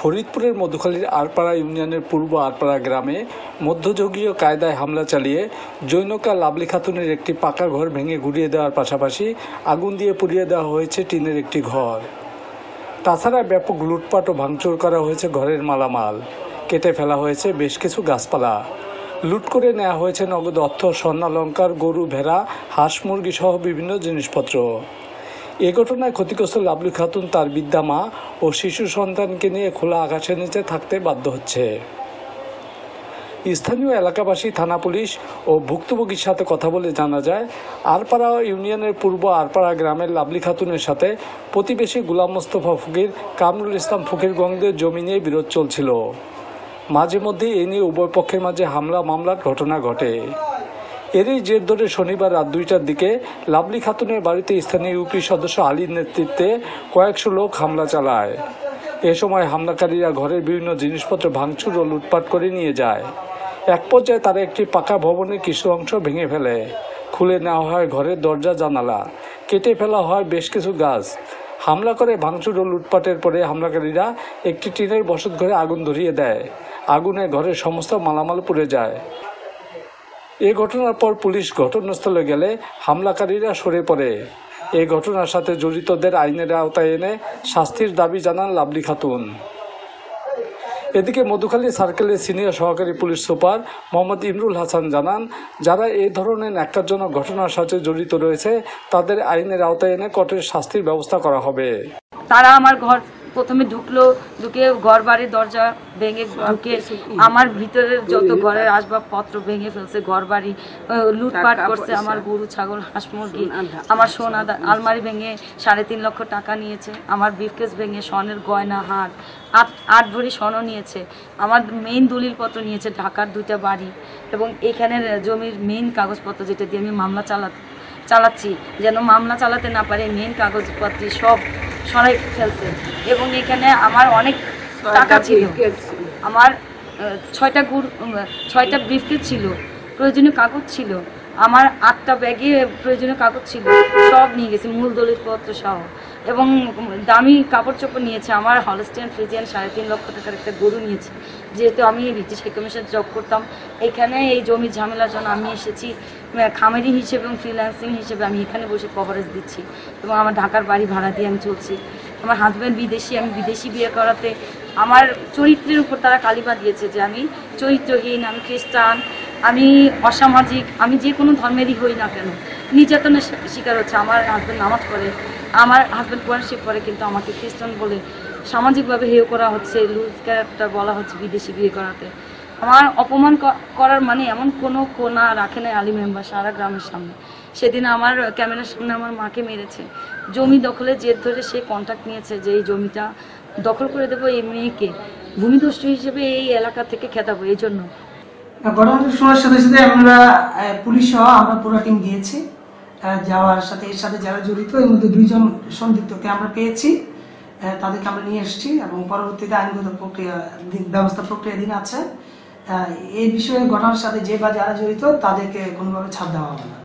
ফরিদপুরের মধুখালীর আরপাড়া ইউনিয়নের পূর্ব আরপাড়া গ্রামে মধ্যযুগীয় কায়দায় হামলা চালিয়ে জৈনকা লাভলী খাতুনের একটি পাকা ঘর ভেঙে গুড়িয়ে দেওয়ার পাশাপাশি আগুন দিয়ে পুড়িয়ে দেওয়া হয়েছে টিনের একটি ঘর। তাছাড়া ব্যাপক লুটপাট ও ভাঙচুর করা হয়েছে ঘরের মালামাল, কেটে ফেলা হয়েছে বেশ কিছু গাছপালা, লুট করে নেওয়া হয়েছে নগদ অর্থ, স্বর্ণালংকার, গরু, ভেড়া, হাঁস, মুরগি সহ বিভিন্ন জিনিসপত্র। এ ঘটনায় ক্ষতিগ্রস্ত লাভলী খাতুন তার বৃদ্ধা মা ও শিশু সন্তানকে নিয়ে খোলা আকাশের নিচে থাকতে বাধ্য হচ্ছে। স্থানীয় এলাকাবাসী, থানা পুলিশ ও ভুক্তভোগীর সাথে কথা বলে জানা যায়, আরপাড়া ইউনিয়নের পূর্ব আরপাড়া গ্রামের লাভলী খাতুনের সাথে প্রতিবেশী গোলাম মোস্তফা ফকির, কামরুল ইসলাম ফকিরগঞ্জের জমি নিয়ে বিরোধ চলছিল। মাঝে মধ্যে এ নিয়ে উভয় পক্ষের মাঝে হামলা মামলার ঘটনা ঘটে। এরই জের ধরে শনিবার রাত 2টার দিকে লাভলী খাতুনের বাড়িতে স্থানীয় ইউপি সদস্য আলীর নেতৃত্বে কয়েকশো লোক হামলা চালায়। এ সময় হামলাকারীরা ঘরের বিভিন্ন জিনিসপত্র ভাঙচুর ও লুটপাট করে নিয়ে যায়। এক পর্যায়ে তারা একটি পাকা ভবনের কিছু অংশ ভেঙে ফেলে। খুলে নেওয়া হয় ঘরের দরজা জানালা, কেটে ফেলা হয় বেশ কিছু গাছ। হামলা করে ভাঙচুর ও লুটপাটের পরে হামলাকারীরা একটি টিনের বসতঘরে আগুন ধরিয়ে দেয়। আগুনে ঘরের সমস্ত মালামাল পুড়ে যায়। এ ঘটনার পর পুলিশ ঘটনাস্থলে গেলে হামলাকারীরা সরে পড়ে। এই ঘটনার সাথে জড়িতদের আইনের আওতায় এনে শাস্তির দাবি জানান লাভলী খাতুন। এদিকে মধুখালী সার্কেলের সিনিয়র সহকারী পুলিশ সুপার মোহাম্মদ ইমরুল হাসান জানান, যারা এই ধরনের ন্যাক্কারজনক ঘটনার সাথে জড়িত রয়েছে তাদের আইনের আওতায় এনে কঠোর শাস্তির ব্যবস্থা করা হবে। তারা আমার ঘর প্রথমে ঢুকে ঘর বাড়ির দরজা ভেঙে ঢুকে আমার ভিতরের যত ঘরের আসবাবপত্র ভেঙে ফেলছে, ঘর বাড়ি লুটপাট করছে, আমার গরু, ছাগল, হাঁস, মুরগি, আমার সোনা আলমারি ভেঙে 3.5 লক্ষ টাকা নিয়েছে, আমার ব্রিফকেস ভেঙে স্বর্ণের গয়না, হার, 8 ভরি স্বর্ণ নিয়েছে, আমার মেইন দলিলপত্র নিয়েছে, ঢাকার 2টা বাড়ি এবং এখানের জমির মেইন কাগজপত্র যেটা দিয়ে আমি মামলা চালাচ্ছি, যেন মামলা চালাতে না পারে মেইন কাগজপত্র সব সরাই ফেলছে। এবং এখানে আমার অনেক টাকা ছিল, আমার 6টা ব্রিফকেস ছিল, প্রয়োজনীয় কাগজ ছিল, আমার 8টা ব্যাগে প্রয়োজনীয় কাগজ ছিল, সব নিয়ে গেছে মূল দলিলপত্র সহ। এবং দামি কাপড় চোপড় নিয়েছে, আমার হলস্টেইন ফ্রিজিয়ান 3.5 লক্ষ টাকার একটা গরু নিয়েছে। যেহেতু আমি ব্রিটিশ হাই কমিশনে জব করতাম, এখানে এই জমির ঝামেলার জন্য আমি এসেছি খামারি হিসেবে এবং ফ্রিল্যান্সিং হিসেবে আমি এখানে বসে কভারেজ দিচ্ছি এবং আমার ঢাকার বাড়ি ভাড়া দিয়ে আমি চলছি। আমার হাজব্যান্ড বিদেশি, আমি বিদেশি বিয়ে করাতে আমার চরিত্রের উপর তারা কালিমা দিয়েছে যে আমি চরিত্রহীন, আমি খ্রিস্টান, আমি অসামাজিক, আমি যে কোনো ধর্মেরই হই না কেন নির্যাতনের শিকার হচ্ছে। আমার হাজব্যান্ড নামাজ পড়ে, আমার হাজব্যান্ড কোরআন শিক্ষা করে, কিন্তু আমাকে খ্রিস্টান বলে সামাজিকভাবে হেয় করা হচ্ছে, লুজ ক্যারেক্টার বলা হচ্ছে বিদেশি বিয়ে করাতে। আমার অপমান করার মানে এমন কোনো কোনা রাখে না আলী মেম্বার সারা গ্রামের সামনে। সেদিন আমার ক্যামেরার সামনে আমার মাকে মেরেছে। জমি দখলের জের ধরে সে কন্ট্রাক্ট নিয়েছে যে এই জমিটা দখল করে দেবো, এই মেয়েকে ভূমিদস্যু হিসেবে এই এলাকা থেকে খেতাবো। এই জন্য ঘটনাটি শোনার সাথে সাথে আমরা পুলিশ সহ আমরা পুরো টিম গিয়েছি। যাওয়ার সাথে এর সাথে যারা জড়িত এর মধ্যে 2জন সন্দিগ্ধকে আমরা পেয়েছি, তাদেরকে আমরা নিয়ে এসেছি এবং পরবর্তীতে আইনগত ব্যবস্থা প্রক্রিয়াধীন আছে। এই বিষয়ে ঘটনার সাথে যে বা যারা জড়িত তাদেরকে কোনোভাবে ছাড় দেওয়া হবে না।